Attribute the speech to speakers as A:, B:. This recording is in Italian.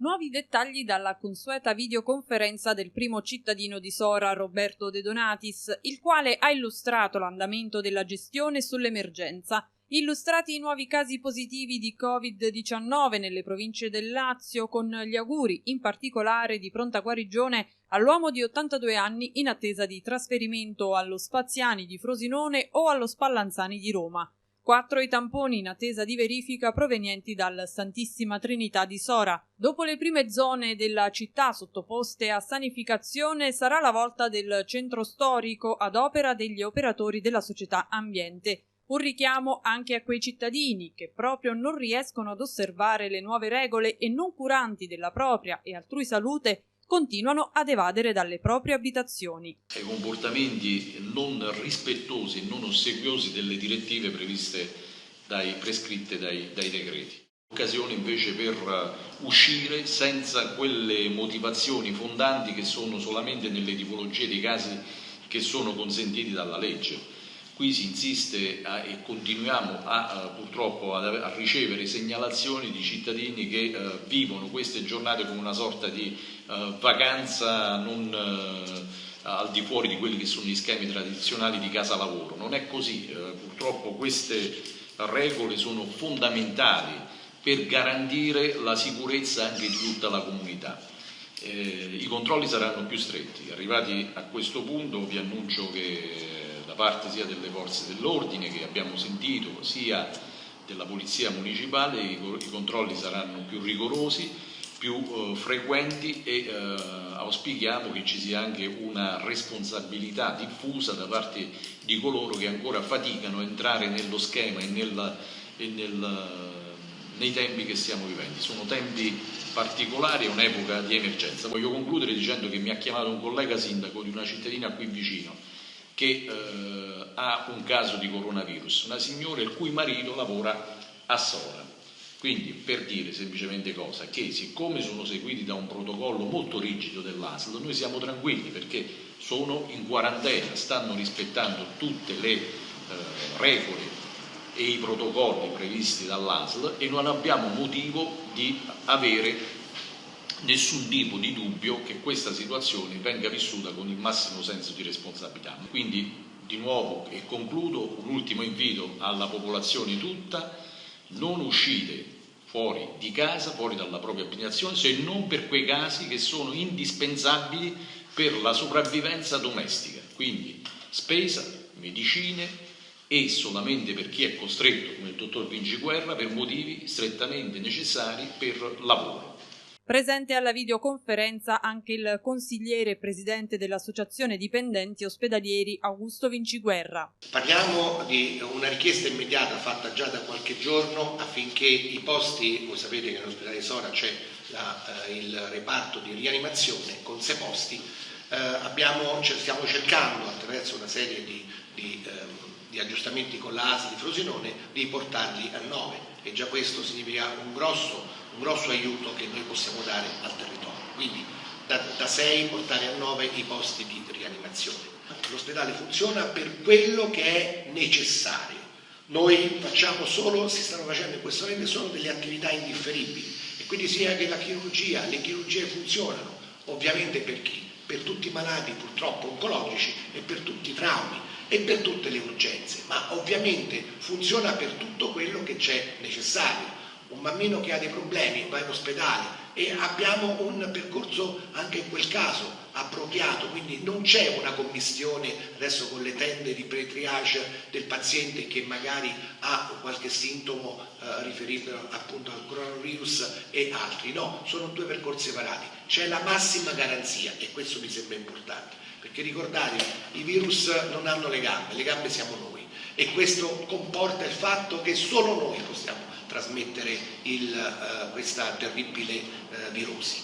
A: Nuovi dettagli dalla consueta videoconferenza del primo cittadino di Sora, Roberto De Donatis, il quale ha illustrato l'andamento della gestione sull'emergenza. Illustrati i nuovi casi positivi di Covid-19 nelle province del Lazio, con gli auguri, in particolare di pronta guarigione, all'uomo di 82 anni in attesa di trasferimento allo Spaziani di Frosinone o allo Spallanzani di Roma. 4 i tamponi in attesa di verifica provenienti dal Santissima Trinità di Sora. Dopo le prime zone della città sottoposte a sanificazione sarà la volta del centro storico ad opera degli operatori della società Ambiente. Un richiamo anche a quei cittadini che proprio non riescono ad osservare le nuove regole e non curanti della propria e altrui salute continuano ad evadere dalle proprie abitazioni.
B: Ai comportamenti non rispettosi e non ossequiosi delle direttive prescritte dai decreti. Occasione invece per uscire senza quelle motivazioni fondanti che sono solamente nelle tipologie di casi che sono consentiti dalla legge. Qui si insiste e continuiamo purtroppo a ricevere segnalazioni di cittadini che vivono queste giornate come una sorta di vacanza non al di fuori di quelli che sono gli schemi tradizionali di casa lavoro. Non è così, purtroppo queste regole sono fondamentali per garantire la sicurezza anche di tutta la comunità. I controlli saranno più stretti. Arrivati a questo punto vi annuncio che da parte sia delle forze dell'ordine che abbiamo sentito, sia della polizia municipale, i controlli saranno più rigorosi, più frequenti e auspichiamo che ci sia anche una responsabilità diffusa da parte di coloro che ancora faticano a entrare nello schema e nei tempi che stiamo vivendo. Sono tempi particolari, è un'epoca di emergenza. Voglio concludere dicendo che mi ha chiamato un collega sindaco di una cittadina qui vicino che ha un caso di coronavirus, una signora il cui marito lavora a Sora. Quindi per dire semplicemente cosa? Che siccome sono seguiti da un protocollo molto rigido dell'ASL, noi siamo tranquilli perché sono in quarantena, stanno rispettando tutte le regole e i protocolli previsti dall'ASL e non abbiamo motivo di avere nessun tipo di dubbio che questa situazione venga vissuta con il massimo senso di responsabilità. Quindi di nuovo e concludo un ultimo invito alla popolazione tutta: non uscite fuori di casa, fuori dalla propria abitazione, se non per quei casi che sono indispensabili per la sopravvivenza domestica, quindi spesa, medicine e solamente per chi è costretto, come il dottor Vinciguerra, per motivi strettamente necessari per lavoro.
A: Presente alla videoconferenza anche il consigliere e presidente dell'Associazione Dipendenti Ospedalieri Augusto Vinciguerra.
C: Parliamo di una richiesta immediata fatta già da qualche giorno affinché i posti, voi sapete che nell'ospedale di Sora c'è il reparto di rianimazione con 6 posti, stiamo cercando attraverso una serie di aggiustamenti con la ASL di Frosinone di portarli a 9 e già questo significa un grosso aiuto che noi possiamo dare al territorio. Quindi da 6 portare a 9 i posti di rianimazione. L'ospedale funziona per quello che è necessario. Noi si stanno facendo in questo momento solo delle attività indifferibili e quindi sia che le chirurgie funzionano. Ovviamente per chi? Per tutti i malati purtroppo oncologici e per tutti i traumi e per tutte le urgenze, ma ovviamente funziona per tutto quello che c'è necessario. Un bambino che ha dei problemi va in ospedale e abbiamo un percorso anche in quel caso appropriato, quindi non c'è una commistione adesso con le tende di pre-triage del paziente che magari ha qualche sintomo riferibile appunto al coronavirus e altri, no, sono 2 percorsi separati, c'è la massima garanzia e questo mi sembra importante, perché ricordatevi, i virus non hanno le gambe siamo noi e questo comporta il fatto che solo noi possiamo trasmettere questa terribile virosi.